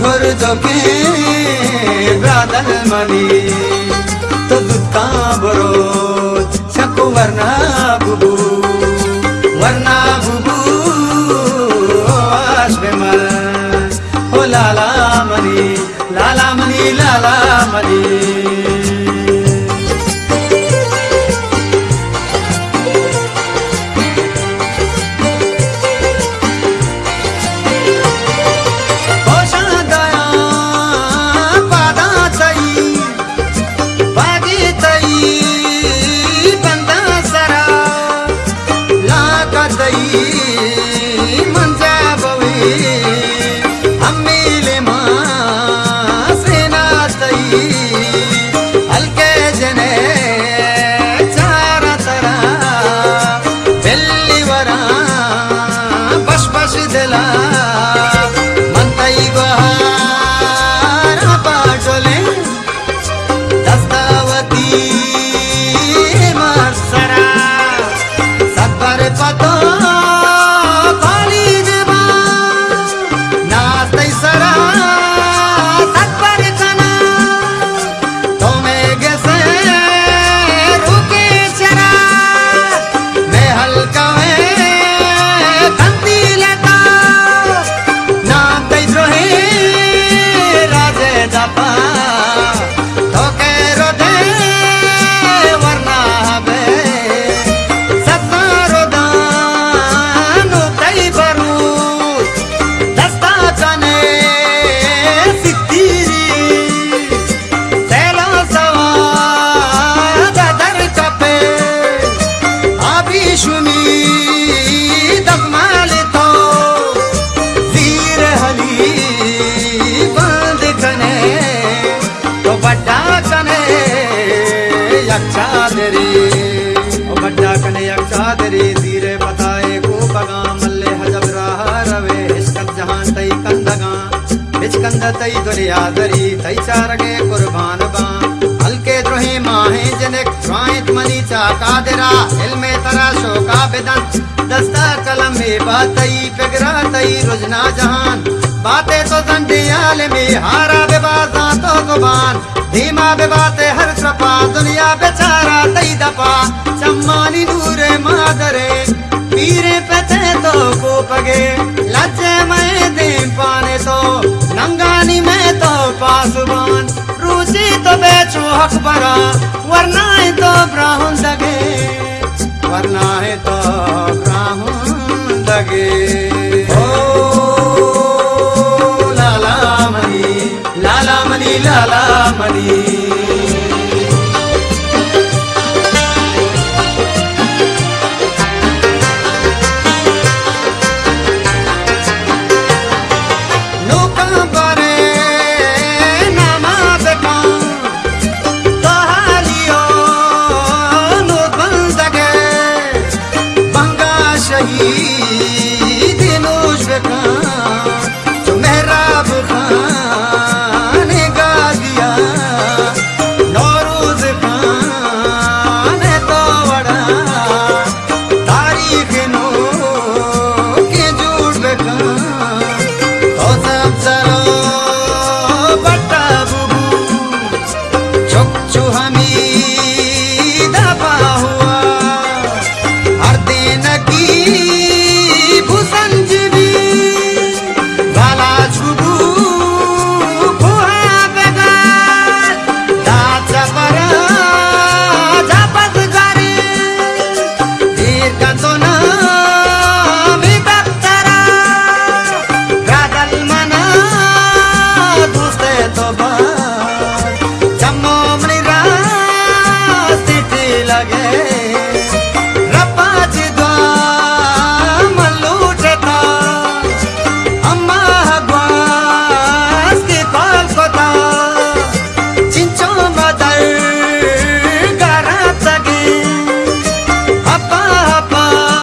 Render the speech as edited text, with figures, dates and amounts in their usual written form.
हुर्दोके ब्रादल money तो दुका बरो छकु वरना बुबू आश बेमल हो लाला मनी लाला मनी लाला मनी धीरे बताए को बगा मल्ले हजब राह रवे हिचकत जहान तई कंदगा हिचकंद तई दुनिया दरी तई चारगे कुर्बान बा हल्के द्रोही माहे जने स्वाइत मनी चाका देरा इल्मे तरा शोका बेदन दस्ता कलम में बातई पेगरा तई रुजना जहान बातें तो जंडियाल में हारा बेबाजा तो गुबान धीमा बेबाते हर सपा दुनिया बेचारा तई दफा चम्मानी नूरे मादरे पीरे पते तो को पगे लज्जे में दे पाने तो नंगानी में तो पासुबान रूसी तो बेचो हकबरा वरना है तो ब्राह्मण दगे वरना है तो ब्राह्मण दगे ओ लाला मनी लाला मनी लाला मनी